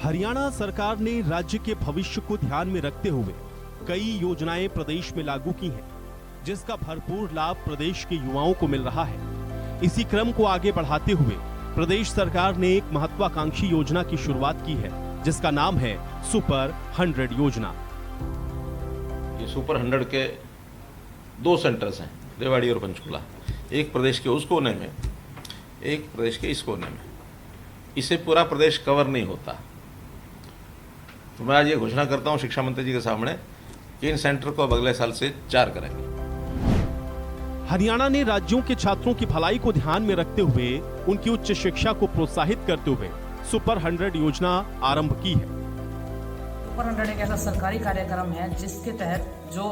हरियाणा सरकार ने राज्य के भविष्य को ध्यान में रखते हुए कई योजनाएं प्रदेश में लागू की हैं, जिसका भरपूर लाभ प्रदेश के युवाओं को मिल रहा है। इसी क्रम को आगे बढ़ाते हुए प्रदेश सरकार ने एक महत्वाकांक्षी योजना की शुरुआत की है, जिसका नाम है सुपर 100 योजना। ये सुपर 100 के 2 सेंटर्स हैं, रेवाड़ी और पंचकुला। एक प्रदेश के उस कोने में, एक प्रदेश के इस कोने में। इसे पूरा प्रदेश कवर नहीं होता। तो मैं आज ये घोषणा करता हूँ शिक्षा मंत्री जी के सामने कि इन सेंटर को अब अगले साल से 4 करेंगे। हरियाणा ने राज्यों के छात्रों की भलाई को ध्यान में रखते हुए उनकी उच्च शिक्षा को प्रोत्साहित करते हुए सुपर 100 योजना आरंभ की है। सुपर 100 एक ऐसा सरकारी कार्यक्रम है जिसके तहत जो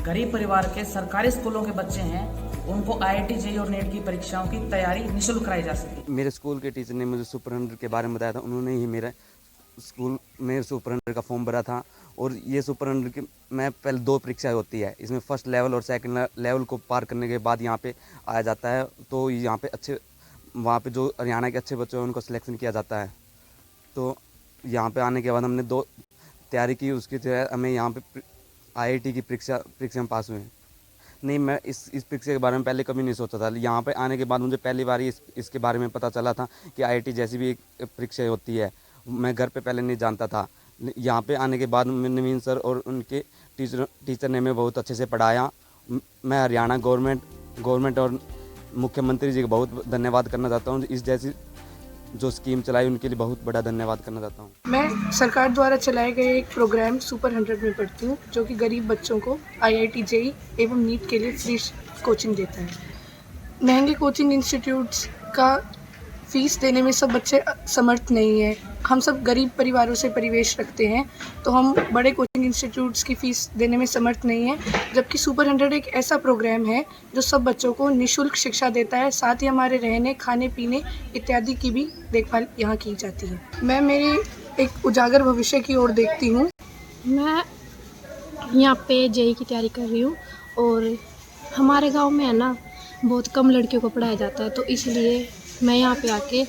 गरीब परिवार के सरकारी स्कूलों के बच्चे हैं उनको IIT JEE और नेट की परीक्षाओं की तैयारी निःशुल्क कराई जा सके। मेरे स्कूल के टीचर ने मुझे सुपर 100 के बारे में बताया था। उन्होंने ही मेरे स्कूल में सुपर 100 का फॉर्म भरा था। और ये सुपर 100 की मैं पहले 2 परीक्षाएं होती है। इसमें फर्स्ट लेवल और सेकंड लेवल को पार करने के बाद यहाँ पे आया जाता है। तो यहाँ पे वहाँ पे जो हरियाणा के अच्छे बच्चे हैं उनको सिलेक्शन किया जाता है। तो यहाँ पे आने के बाद हमने 2 तैयारी की, उसकी जो है हमें यहाँ पे IIT की परीक्षा में पास हुए। नहीं, मैं इस परीक्षा के बारे में पहले कभी नहीं सोचा था। यहाँ पे आने के बाद मुझे पहली बार इसके बारे में पता चला था कि IIT जैसी भी एक परीक्षा होती है। मैं घर पे पहले नहीं जानता था। यहाँ पे आने के बाद नवीन सर और उनके टीचर ने हमें बहुत अच्छे से पढ़ाया। मैं हरियाणा गवर्नमेंट और मुख्यमंत्री जी का बहुत धन्यवाद करना चाहता हूँ। इस जैसी जो स्कीम चलाई उनके लिए बहुत बड़ा धन्यवाद करना चाहता हूँ। मैं सरकार द्वारा चलाए गए एक प्रोग्राम सुपर 100 में पढ़ती हूँ, जो कि गरीब बच्चों को IIT JEE एवं नीट के लिए फ्री कोचिंग देता है। महंगे कोचिंग इंस्टीट्यूट्स का फीस देने में सब बच्चे समर्थ नहीं है। हम सब गरीब परिवारों से परिवेश रखते हैं, तो हम बड़े कोचिंग इंस्टीट्यूट्स की फ़ीस देने में समर्थ नहीं है। जबकि सुपर 100 एक ऐसा प्रोग्राम है जो सब बच्चों को निःशुल्क शिक्षा देता है। साथ ही हमारे रहने, खाने पीने इत्यादि की भी देखभाल यहाँ की जाती है। मैं मेरी एक उजागर भविष्य की ओर देखती हूँ। मैं यहाँ पे JEE की तैयारी कर रही हूँ और हमारे गाँव में है ना बहुत कम लड़कियों को पढ़ाया जाता है, तो इसलिए मैं यहाँ पे आके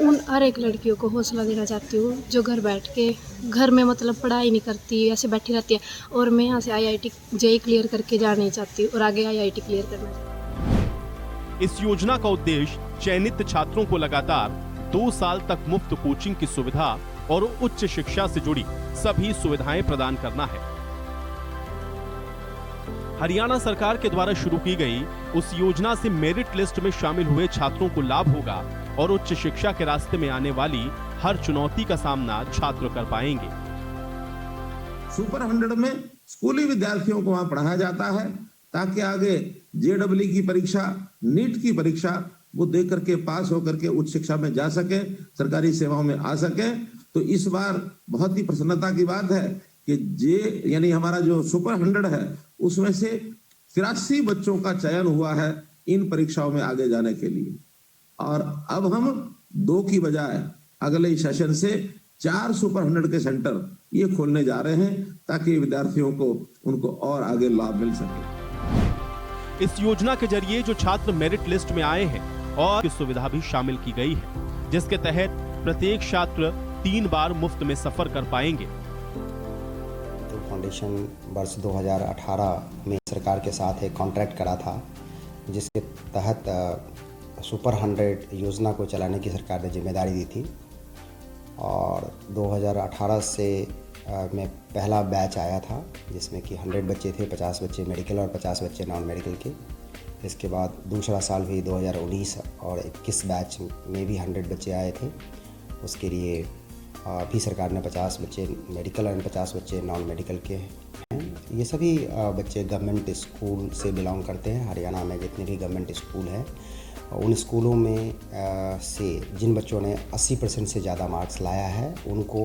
उन हर एक लड़कियों को हौसला देना चाहती हूँ जो घर बैठ के घर में मतलब पढ़ाई नहीं करती, ऐसे बैठी रहती है। और मैं यहाँ से IIT JEE क्लियर करके जाना चाहती हूँ और आगे IIT क्लियर करना चाहती हूँ। इस योजना का उद्देश्य चयनित छात्रों को लगातार 2 साल तक मुफ्त कोचिंग की सुविधा और उच्च शिक्षा से जुड़ी सभी सुविधाएं प्रदान करना है। हरियाणा सरकार के द्वारा शुरू की गई उस योजना से मेरिट लिस्ट में शामिल हुए छात्रों को लाभ होगा और उच्च शिक्षा के रास्ते में आने वाली हर चुनौती का सामना छात्र कर पाएंगे। सुपर 100 में स्कूली विद्यार्थियों को वहां पढ़ाया जाता है ताकि आगे JEE की परीक्षा, नीट की परीक्षा वो दे करके पास होकर के उच्च शिक्षा में जा सके, सरकारी सेवाओं में आ सके। तो इस बार बहुत ही प्रसन्नता की बात है कि यानी हमारा जो सुपर 100 है उसमें से 83 बच्चों का चयन हुआ है इन परीक्षाओं में आगे जाने के लिए। और अब हम 2 की बजाय अगले सेशन से 4 सुपर 100 के सेंटर ये खोलने जा रहे हैं ताकि विद्यार्थियों को उनको और आगे लाभ मिल सके। इस योजना के जरिए जो छात्र मेरिट लिस्ट में आए हैं और सुविधा भी शामिल की गई है, जिसके तहत प्रत्येक छात्र 3 बार मुफ्त में सफर कर पाएंगे। फाउंडेशन वर्ष 2018 में सरकार के साथ एक कॉन्ट्रैक्ट करा था, जिसके तहत सुपर 100 योजना को चलाने की सरकार ने जिम्मेदारी दी थी। और 2018 से में पहला बैच आया था जिसमें कि 100 बच्चे थे, 50 बच्चे मेडिकल और 50 बच्चे नॉन मेडिकल के। इसके बाद दूसरा साल भी 2019 और 21 बैच में भी 100 बच्चे आए थे। उसके लिए भी सरकार ने 50 बच्चे मेडिकल और 50 बच्चे नॉन मेडिकल के हैं। ये सभी बच्चे गवर्नमेंट स्कूल से बिलोंग करते हैं। हरियाणा में जितने भी गवर्नमेंट स्कूल हैं उन स्कूलों में से जिन बच्चों ने 80% से ज़्यादा मार्क्स लाया है उनको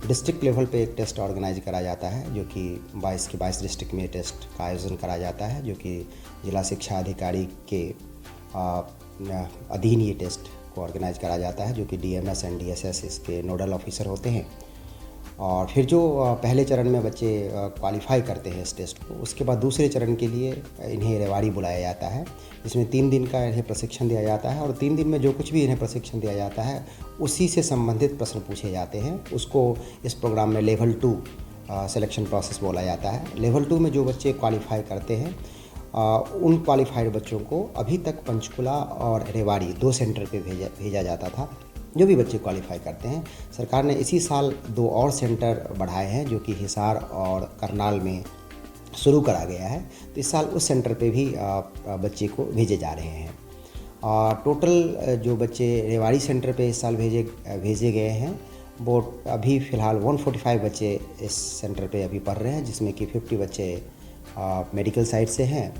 डिस्ट्रिक्ट लेवल पे एक टेस्ट ऑर्गेनाइज करा जाता है, जो कि 22 के 22 डिस्ट्रिक्ट में टेस्ट का आयोजन करा जाता है, जो कि जिला शिक्षा अधिकारी के अधीन ये टेस्ट को ऑर्गेनाइज करा जाता है, जो कि DMS एंड DSS इसके नोडल ऑफिसर होते हैं। और फिर जो पहले चरण में बच्चे क्वालिफाई करते हैं इस टेस्ट को, उसके बाद दूसरे चरण के लिए इन्हें रेवाड़ी बुलाया जाता है, जिसमें 3 दिन का इन्हें प्रशिक्षण दिया जाता है और 3 दिन में जो कुछ भी इन्हें प्रशिक्षण दिया जाता है उसी से संबंधित प्रश्न पूछे जाते हैं। उसको इस प्रोग्राम में लेवल 2 सिलेक्शन प्रोसेस बोला जाता है। लेवल 2 में जो बच्चे क्वालिफाई करते हैं उन क्वालिफाइड बच्चों को अभी तक पंचकुला और रेवाड़ी 2 सेंटर पे भेजा जाता था। जो भी बच्चे क्वालिफाई करते हैं, सरकार ने इसी साल 2 और सेंटर बढ़ाए हैं जो कि हिसार और करनाल में शुरू करा गया है। तो इस साल उस सेंटर पे भी बच्चे को भेजे जा रहे हैं। टोटल जो बच्चे रेवाड़ी सेंटर पे इस साल भेजे गए हैं वो अभी फ़िलहाल 145 बच्चे इस सेंटर पे अभी पढ़ रहे हैं, जिसमें कि 50 बच्चे मेडिकल साइड से हैं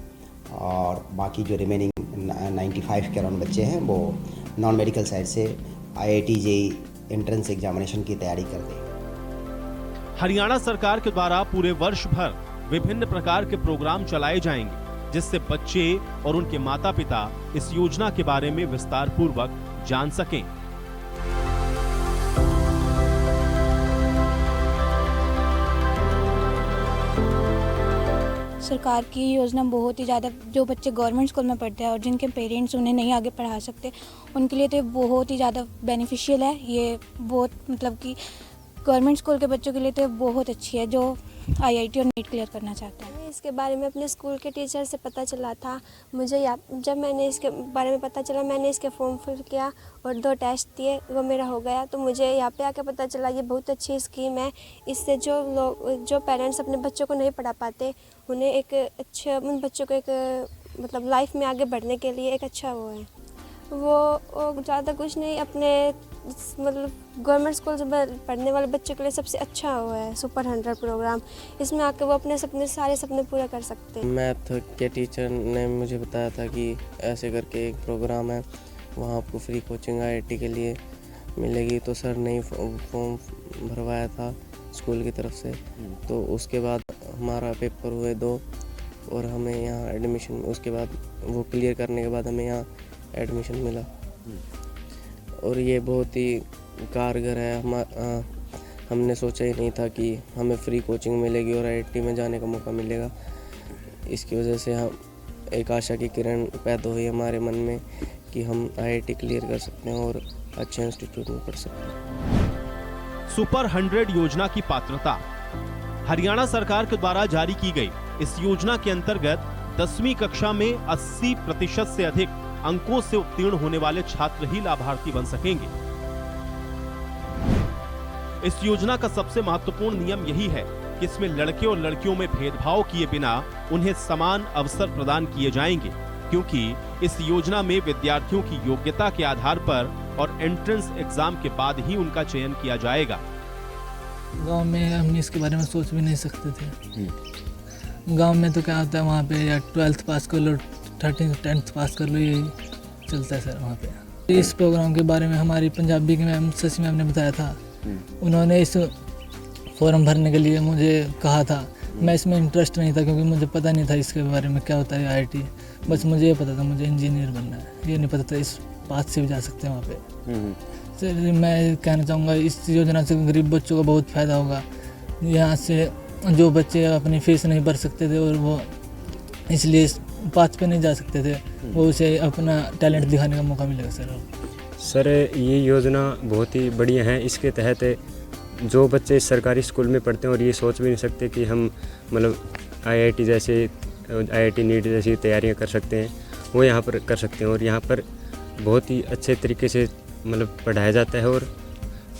और बाकी जो रिमेनिंग 95 के अराउंड बच्चे हैं वो नॉन मेडिकल साइड से IIT JEE एंट्रेंस एग्जामिनेशन की तैयारी करते हैं। हरियाणा सरकार के द्वारा पूरे वर्ष भर विभिन्न प्रकार के प्रोग्राम चलाए जाएंगे, जिससे बच्चे और उनके माता पिता इस योजना के बारे में विस्तार पूर्वक जान सकें। सरकार की योजना बहुत ही ज़्यादा, जो बच्चे गवर्नमेंट स्कूल में पढ़ते हैं और जिनके पेरेंट्स उन्हें नहीं आगे पढ़ा सकते, उनके लिए तो बहुत ही ज़्यादा बेनिफिशियल है। ये बहुत मतलब कि गवर्नमेंट स्कूल के बच्चों के लिए तो बहुत अच्छी है जो IIT और नीट क्लियर करना चाहते हैं। इसके बारे में अपने स्कूल के टीचर से पता चला था मुझे। जब मैंने इसके बारे में पता चला, मैंने इसके फॉर्म फिल किया और 2 टेस्ट दिए, वो मेरा हो गया। तो मुझे यहाँ पे आके पता चला ये बहुत अच्छी स्कीम है। इससे जो पेरेंट्स अपने बच्चों को नहीं पढ़ा पाते, उन्हें एक अच्छा, उन बच्चों को एक मतलब लाइफ में आगे बढ़ने के लिए एक अच्छा वो है। वो ज़्यादा कुछ नहीं, अपने मतलब गवर्नमेंट स्कूल से पढ़ने वाले बच्चों के लिए सबसे अच्छा हुआ है सुपर 100 प्रोग्राम। इसमें आकर वो अपने सारे सपने पूरे कर सकते हैं। मैथ के टीचर ने मुझे बताया था कि ऐसे करके एक प्रोग्राम है, वहाँ आपको फ्री कोचिंग IIT के लिए मिलेगी। तो सर ने फॉर्म भरवाया था स्कूल की तरफ से। तो उसके बाद हमारा पेपर हुए 2 और हमें यहाँ एडमिशन, उसके बाद वो क्लियर करने के बाद हमें यहाँ एडमिशन मिला। और ये बहुत ही कारगर है। हमने सोचा ही नहीं था कि हमें फ्री कोचिंग मिलेगी और IIT में जाने का मौका मिलेगा। इसकी वजह से हम एक आशा की किरण पैदा हुई हमारे मन में कि हम IIT क्लियर कर सकते हैं और अच्छे इंस्टीट्यूट में पढ़ सकते हैं। सुपर 100 योजना की पात्रता हरियाणा सरकार के द्वारा जारी की गई। इस योजना के अंतर्गत 10वीं कक्षा में 80% से अधिक अंकों से उत्तीर्ण होने वाले छात्र ही लाभार्थी बन सकेंगे। इस योजना का सबसे महत्वपूर्ण नियम यही है कि इसमें लड़के और लड़कियों में भेदभाव किए बिना उन्हें समान अवसर प्रदान किए जाएंगे, क्योंकि इस योजना में विद्यार्थियों की योग्यता के आधार पर और एंट्रेंस एग्जाम के बाद ही उनका चयन किया जाएगा। गांव में हम इसके बारे में सोच भी नहीं सकते थे। गांव में तो क्या होता है, वहाँ पे या 12th पास कर लो, 10th पास कर लो, यही चलता है सर वहाँ पे। इस प्रोग्राम के बारे में हमारी पंजाबी की मैम शशि मैम ने बताया था। उन्होंने इस फॉर्म भरने के लिए मुझे कहा था। मैं इसमें इंटरेस्ट नहीं था क्योंकि मुझे पता नहीं था इसके बारे में क्या होता है IIT। बस मुझे ये पता था मुझे इंजीनियर बनना है, ये नहीं पता था इस पाथ से भी जा सकते हैं वहाँ पे। सर मैं कहना चाहूँगा इस योजना से गरीब बच्चों को बहुत फ़ायदा होगा। यहाँ से जो बच्चे अपनी फीस नहीं भर सकते थे और वो इसलिए इस पाथ पे नहीं जा सकते थे, वो उसे अपना टैलेंट दिखाने का मौका मिलेगा सर। ये योजना बहुत ही बढ़िया है। इसके तहत जो बच्चे सरकारी स्कूल में पढ़ते हैं और ये सोच भी नहीं सकते कि हम मतलब IIT नीट जैसी तैयारियां कर सकते हैं, वो यहाँ पर कर सकते हैं। और यहाँ पर बहुत ही अच्छे तरीके से मतलब पढ़ाया जाता है और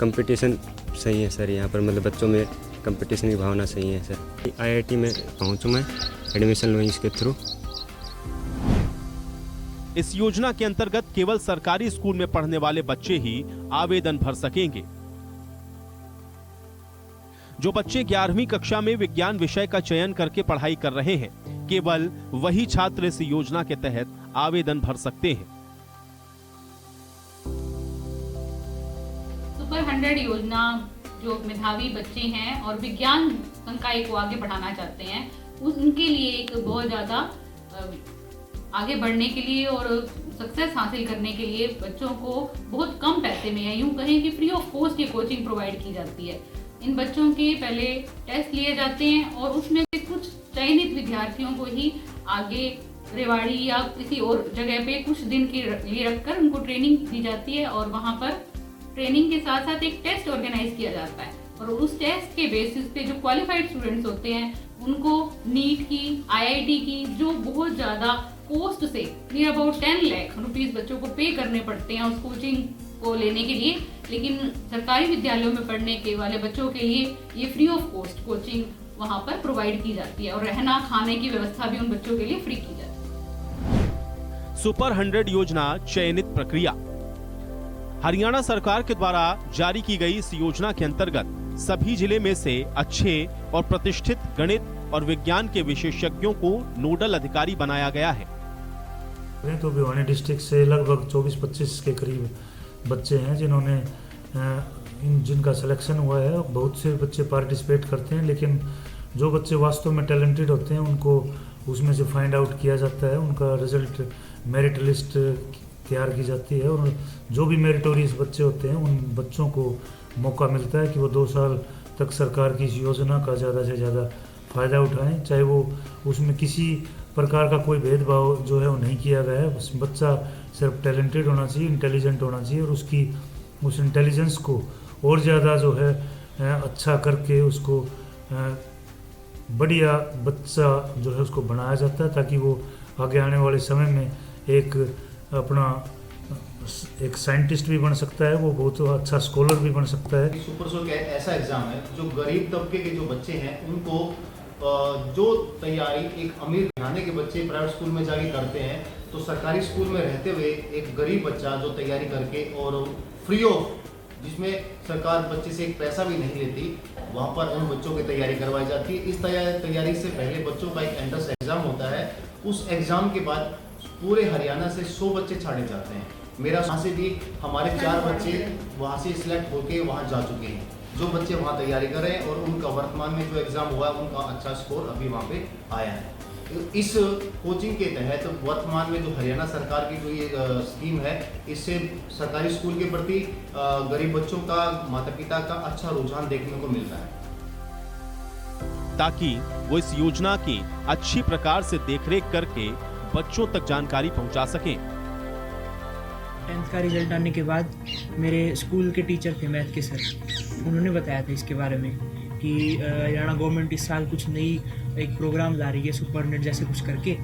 कंपटीशन सही है सर। यहाँ पर मतलब बच्चों में कंपटीशन की भावना सही है सर। IIT में पहुँचूँ मैं, एडमिशन लूँ इसके थ्रू। इस योजना के अंतर्गत केवल सरकारी स्कूल में पढ़ने वाले बच्चे ही आवेदन भर सकेंगे। जो बच्चे 11वीं कक्षा में विज्ञान विषय का चयन करके पढ़ाई कर रहे हैं, केवल वही छात्र इस योजना के तहत आवेदन भर सकते हैं। सुपर 100 योजना जो मेधावी बच्चे हैं और विज्ञान संकाय को आगे बढ़ाना चाहते हैं, उनके लिए एक बहुत ज्यादा आगे बढ़ने के लिए और सक्सेस हासिल करने के लिए बच्चों को बहुत कम पैसे में, यूं कहें कि फ्री ऑफ कॉस्ट ये कोचिंग प्रोवाइड की जाती है। इन बच्चों के पहले टेस्ट लिए जाते हैं और उसमें से कुछ चयनित विद्यार्थियों को ही आगे रेवाड़ी या किसी और जगह पे कुछ दिन के लिए रखकर उनको ट्रेनिंग दी जाती है और वहाँ पर ट्रेनिंग के साथ साथ एक टेस्ट ऑर्गेनाइज किया जाता है और उस टेस्ट के बेसिस पे जो क्वालिफाइड स्टूडेंट्स होते हैं उनको नीट की, IIT की जो बहुत ज़्यादा कोस्ट से नियर अबाउट 10 लाख रुपीस बच्चों को पे करने पड़ते हैं उस कोचिंग को लेने के लिए, लेकिन सरकारी विद्यालयों में पढ़ने के वाले बच्चों के लिए ये फ्री ऑफ कॉस्ट कोचिंग वहाँ पर प्रोवाइड की जाती है और रहना खाने की व्यवस्था भी उन बच्चों के लिए फ्री की जाती है। सुपर 100 योजना चयनित प्रक्रिया। हरियाणा सरकार के द्वारा जारी की गई इस योजना के अंतर्गत सभी जिले में से अच्छे और प्रतिष्ठित गणित और विज्ञान के विशेषज्ञों को नोडल अधिकारी बनाया गया है। तो भिवानी डिस्ट्रिक्ट से लगभग 24-25 के करीब बच्चे हैं जिनका सिलेक्शन हुआ है। बहुत से बच्चे पार्टिसिपेट करते हैं, लेकिन जो बच्चे वास्तव में टैलेंटेड होते हैं उनको उसमें से फाइंड आउट किया जाता है, उनका रिजल्ट मेरिट लिस्ट तैयार की जाती है और जो भी मेरिटोरियस बच्चे होते हैं उन बच्चों को मौका मिलता है कि वो 2 साल तक सरकार की इस योजना का ज़्यादा से ज़्यादा फ़ायदा उठाएं, चाहे वो उसमें किसी प्रकार का कोई भेदभाव जो है वो नहीं किया गया है। बस बच्चा सिर्फ टैलेंटेड होना चाहिए, इंटेलिजेंट होना चाहिए और उस इंटेलिजेंस को और ज़्यादा जो है अच्छा करके उसको बढ़िया बच्चा जो है उसको बनाया जाता है ताकि वो आगे आने वाले समय में एक साइंटिस्ट भी बन सकता है, वो बहुत अच्छा स्कॉलर भी बन सकता है। सुपर सोल ऐसा एग्जाम है जो गरीब तबके के जो बच्चे हैं उनको जो तैयारी एक अमीर घराने के बच्चे प्राइवेट स्कूल में जाके करते हैं, तो सरकारी स्कूल में रहते हुए एक गरीब बच्चा जो तैयारी करके और फ्री ऑफ, जिसमें सरकार बच्चे से एक पैसा भी नहीं लेती, वहाँ पर उन बच्चों की तैयारी करवाई जाती है। इस तैयारी से पहले बच्चों का एक एंट्रेंस एग्जाम होता है। उस एग्जाम के बाद पूरे हरियाणा से 100 बच्चे छाड़े जाते हैं। मेरा वहाँ से भी हमारे 4 बच्चे वहाँ से सिलेक्ट होके वहाँ जा चुके हैं, जो बच्चे वहाँ तैयारी कर रहे हैं और उनका वर्तमान में जो एग्ज़ाम हुआ है उनका अच्छा स्कोर अभी वहाँ पे आया है। इस कोचिंग के तहत वर्तमान में जो हरियाणा सरकार की जो ये स्कीम है, इससे सरकारी स्कूल के प्रति गरीब बच्चों का, माता पिता का अच्छा रुझान देखने को मिलता है, ताकि वो इस योजना की अच्छी प्रकार से देखरेख करके बच्चों तक जानकारी पहुंचा सकें। 10th का रिजल्ट आने के बाद मेरे स्कूल के टीचर थे, मैथ के सर, उन्होंने बताया था इसके बारे में कि हरियाणा गवर्नमेंट इस साल कुछ नई एक प्रोग्राम ला रही है सुपर 100 जैसे कुछ करके,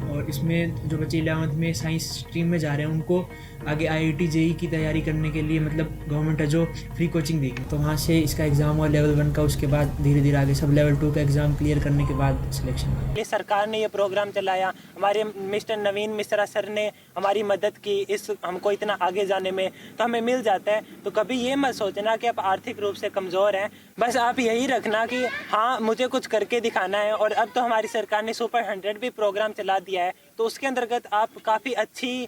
और इसमें जो बच्चे 11th में साइंस स्ट्रीम में जा रहे हैं उनको आगे IIT JEE की तैयारी करने के लिए मतलब गवर्नमेंट है जो फ्री कोचिंग देगी, तो वहाँ से इसका एग्ज़ाम हुआ लेवल 1 का, उसके बाद धीरे धीरे आगे सब लेवल 2 का एग्ज़ाम क्लियर करने के बाद सिलेक्शन हुआ। ये सरकार ने ये प्रोग्राम चलाया, हमारे मिस्टर नवीन मिश्रा सर ने हमारी मदद की इस हमको इतना आगे जाने में, तो हमें मिल जाता है। तो कभी ये मत सोचना कि आप आर्थिक रूप से कमज़ोर हैं, बस आप यही रखना कि हाँ मुझे कुछ करके दिखाना है। और अब तो हमारी सरकार ने सुपर 100 भी प्रोग्राम चला दिया है, तो उसके अंतर्गत आप काफ़ी अच्छी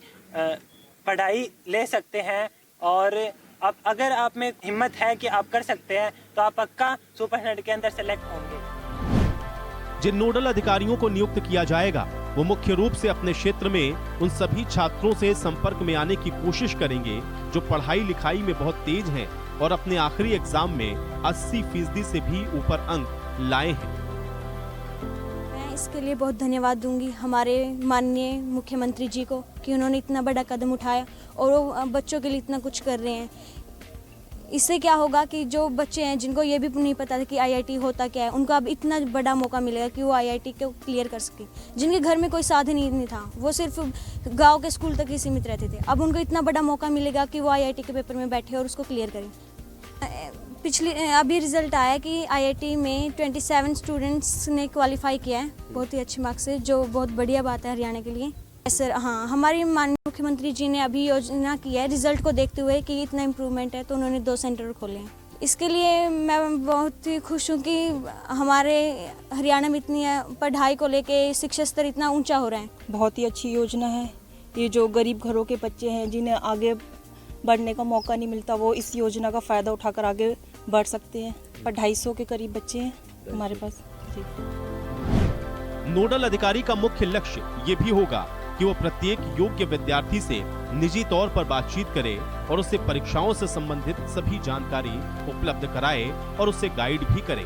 पढ़ाई ले सकते हैं और अब अगर आप में हिम्मत है कि आप कर सकते हैं तो आप पक्का सुपर 100 के अंदर सेलेक्ट होंगे। जिन नोडल अधिकारियों को नियुक्त किया जाएगा वो मुख्य रूप से अपने क्षेत्र में उन सभी छात्रों से संपर्क में आने की कोशिश करेंगे जो पढ़ाई लिखाई में बहुत तेज हैं और अपने आखिरी एग्जाम में 80% से भी ऊपर अंक लाए हैं। इसके लिए बहुत धन्यवाद दूंगी हमारे माननीय मुख्यमंत्री जी को कि उन्होंने इतना बड़ा कदम उठाया और वो बच्चों के लिए इतना कुछ कर रहे हैं। इससे क्या होगा कि जो बच्चे हैं जिनको ये भी नहीं पता था कि IIT होता क्या है, उनको अब इतना बड़ा मौका मिलेगा कि वो IIT को क्लियर कर सके। जिनके घर में कोई साधन ही नहीं था, वो सिर्फ गाँव के स्कूल तक ही सीमित रहते थे, अब उनको इतना बड़ा मौका मिलेगा कि वो IIT के पेपर में बैठे और उसको क्लियर करें। अभी रिज़ल्ट आया कि IIT में 27 स्टूडेंट्स ने क्वालिफाई किया है बहुत ही अच्छे मार्क्स से, जो बहुत बढ़िया बात है हरियाणा के लिए। सर हाँ, हमारे माननीय मुख्यमंत्री जी ने अभी योजना की है रिज़ल्ट को देखते हुए कि इतना इम्प्रूवमेंट है, तो उन्होंने 2 सेंटर खोले हैं। इसके लिए मैं बहुत ही खुश हूँ कि हमारे हरियाणा में इतनी पढ़ाई को लेके शिक्षा स्तर इतना ऊँचा हो रहा है। बहुत ही अच्छी योजना है ये। जो गरीब घरों के बच्चे हैं जिन्हें आगे बढ़ने का मौका नहीं मिलता, वो इस योजना का फ़ायदा उठाकर आगे बढ़ सकते हैं। 250 के करीब बच्चे हैं हमारे पास। नोडल अधिकारी का मुख्य लक्ष्य ये भी होगा कि वो प्रत्येक योग्य विद्यार्थी से निजी तौर पर बातचीत करे और उसे परीक्षाओं से संबंधित सभी जानकारी उपलब्ध कराए और उसे गाइड भी करे।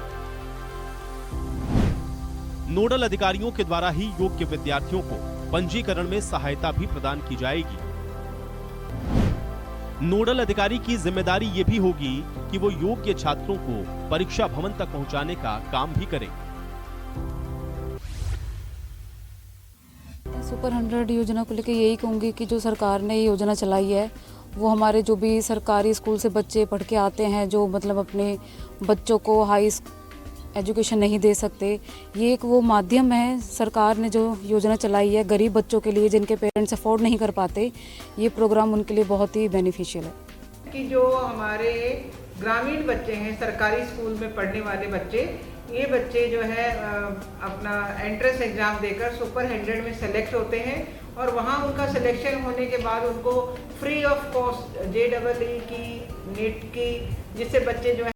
नोडल अधिकारियों के द्वारा ही योग्य विद्यार्थियों को पंजीकरण में सहायता भी प्रदान की जाएगी। नोडल अधिकारी की जिम्मेदारी ये भी होगी कि वो योग्य छात्रों को परीक्षा भवन तक पहुंचाने का काम भी करें। सुपर 100 योजना को लेकर यही कहूँगी कि जो सरकार ने ये योजना चलाई है वो हमारे जो भी सरकारी स्कूल से बच्चे पढ़ के आते हैं, जो मतलब अपने बच्चों को हाई एजुकेशन नहीं दे सकते, ये एक वो माध्यम है। सरकार ने जो योजना चलाई है गरीब बच्चों के लिए जिनके पेरेंट्स अफोर्ड नहीं कर पाते, ये प्रोग्राम उनके लिए बहुत ही बेनिफिशियल है। कि जो हमारे ग्रामीण बच्चे हैं, सरकारी स्कूल में पढ़ने वाले बच्चे, ये बच्चे जो है अपना एंट्रेंस एग्ज़ाम देकर सुपर 100 में सेलेक्ट होते हैं और वहाँ उनका सिलेक्शन होने के बाद उनको फ्री ऑफ कॉस्ट JEE की, नीट की, जिससे बच्चे जो है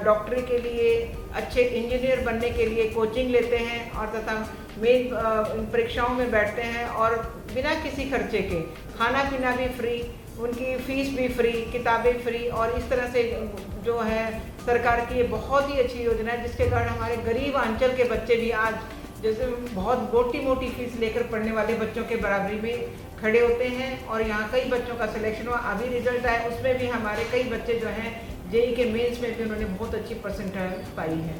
डॉक्टरी के लिए, अच्छे इंजीनियर बनने के लिए कोचिंग लेते हैं और तथा मेन परीक्षाओं में बैठते हैं और बिना किसी खर्चे के खाना पीना भी फ्री, उनकी फीस भी फ्री, किताबें फ्री। और इस तरह से जो है सरकार की ये बहुत ही अच्छी योजना है, जिसके कारण हमारे गरीब अंचल के बच्चे भी आज जैसे बहुत मोटी फीस लेकर पढ़ने वाले बच्चों के बराबरी में खड़े होते हैं। और यहाँ कई बच्चों का सिलेक्शन हुआ, अभी रिजल्ट आया, उसमें भी हमारे कई बच्चे जो हैं JEE के मेंस में भी उन्होंने बहुत अच्छी परसेंटाइल पाई है।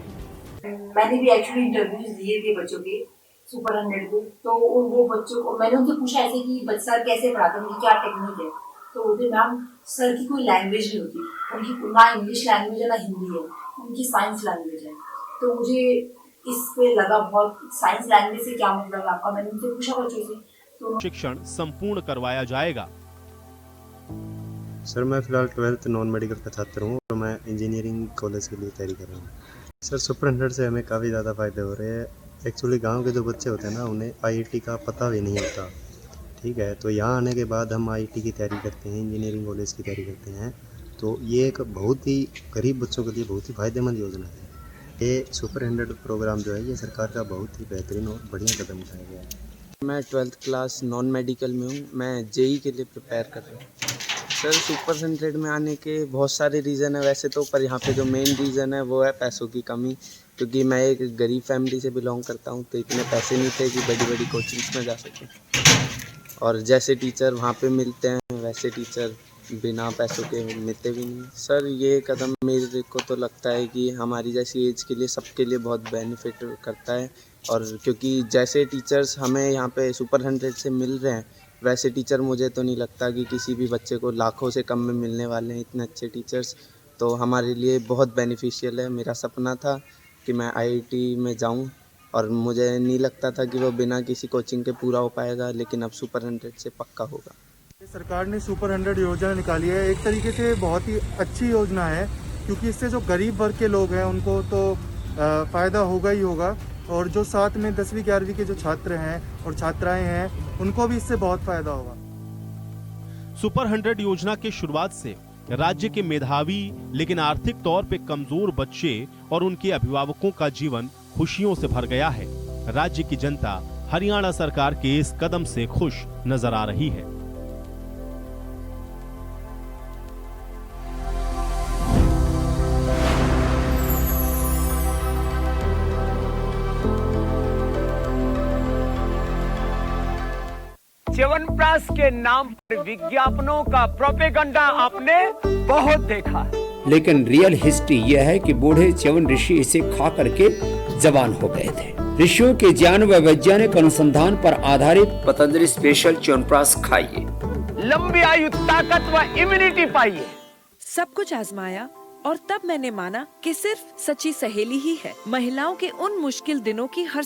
मैंने भी एक्चुअली इंटरव्यूज दिए थे बच्चों के सुपर 100 को, तो वो बच्चों को मैंने उनसे पूछा ऐसे कि सर कैसे पढ़ाते हैं, क्या टेक्निक है, तो बोलते मैम सर की कोई लैंग्वेज नहीं होती, उनकी ना इंग्लिश लैंग्वेज है ना हिंदी है, उनकी साइंस लैंग्वेज है। तो मुझे इस पे लगा बहुत, साइंस लैंग्वेज से क्या मतलब है आपका, मैंने उनसे पूछा बच्चों से तो शिक्षण संपूर्ण करवाया जाएगा। सर मैं फिलहाल 12th नॉन मेडिकल का छात्र हूँ और मैं इंजीनियरिंग कॉलेज के लिए तैयारी कर रहा हूँ। सर सुपर 100 से हमें काफ़ी ज़्यादा फ़ायदे हो रहे हैं। एक्चुअली गांव के जो बच्चे होते हैं ना, उन्हें IIT का पता भी नहीं होता, ठीक है। तो यहाँ आने के बाद हम IIT की तैयारी करते हैं, इंजीनियरिंग कॉलेज की तैयारी करते हैं। तो ये एक बहुत ही गरीब बच्चों के लिए बहुत ही फ़ायदेमंद योजना है। ये सुपर 100 प्रोग्राम जो है ये सरकार का बहुत ही बेहतरीन और बढ़िया कदम उठाया गया है। मैं 12th क्लास नॉन मेडिकल में हूँ, मैं JEE के लिए प्रिपेयर कर रहा हूँ। सर सुपर 100 में आने के बहुत सारे रीज़न है वैसे तो, पर यहाँ पे जो मेन रीज़न है वो है पैसों की कमी, क्योंकि मैं एक गरीब फैमिली से बिलोंग करता हूँ, तो इतने पैसे नहीं थे कि बड़ी बड़ी कोचिंग्स में जा सकें। और जैसे टीचर वहाँ पे मिलते हैं वैसे टीचर बिना पैसों के मिलते भी नहीं। सर ये कदम मेरे को तो लगता है कि हमारी जैसी एज के लिए सबके लिए बहुत बेनिफिट करता है। और क्योंकि जैसे टीचर्स हमें यहाँ पे सुपर 100 से मिल रहे हैं, वैसे टीचर मुझे तो नहीं लगता कि किसी भी बच्चे को लाखों से कम में मिलने वाले हैं इतने अच्छे टीचर्स। तो हमारे लिए बहुत बेनिफिशियल है। मेरा सपना था कि मैं IIT में जाऊं और मुझे नहीं लगता था कि वो बिना किसी कोचिंग के पूरा हो पाएगा, लेकिन अब सुपर 100 से पक्का होगा। सरकार ने सुपर 100 योजना निकाली है, एक तरीके से बहुत ही अच्छी योजना है, क्योंकि इससे जो गरीब वर्ग के लोग हैं उनको तो फ़ायदा होगा ही होगा, और जो साथ में 10वीं 11वीं के जो छात्र हैं और छात्राएं हैं उनको भी इससे बहुत फायदा होगा। सुपर 100 योजना के शुरुआत से राज्य के मेधावी लेकिन आर्थिक तौर पे कमजोर बच्चे और उनके अभिभावकों का जीवन खुशियों से भर गया है। राज्य की जनता हरियाणा सरकार के इस कदम से खुश नजर आ रही है। च्यवनप्राश के नाम पर विज्ञापनों का प्रोपेगेंडा आपने बहुत देखा है, लेकिन रियल हिस्ट्री यह है कि बूढ़े च्यवन ऋषि इसे खा करके जवान हो गए थे। ऋषियों के ज्ञान व वैज्ञानिक अनुसंधान पर आधारित पतंजलि स्पेशल च्यवनप्राश खाइए, लंबी आयु, ताकत व इम्यूनिटी पाइए। सब कुछ आजमाया और तब मैंने माना कि सिर्फ सच्ची सहेली ही है महिलाओं के उन मुश्किल दिनों की हर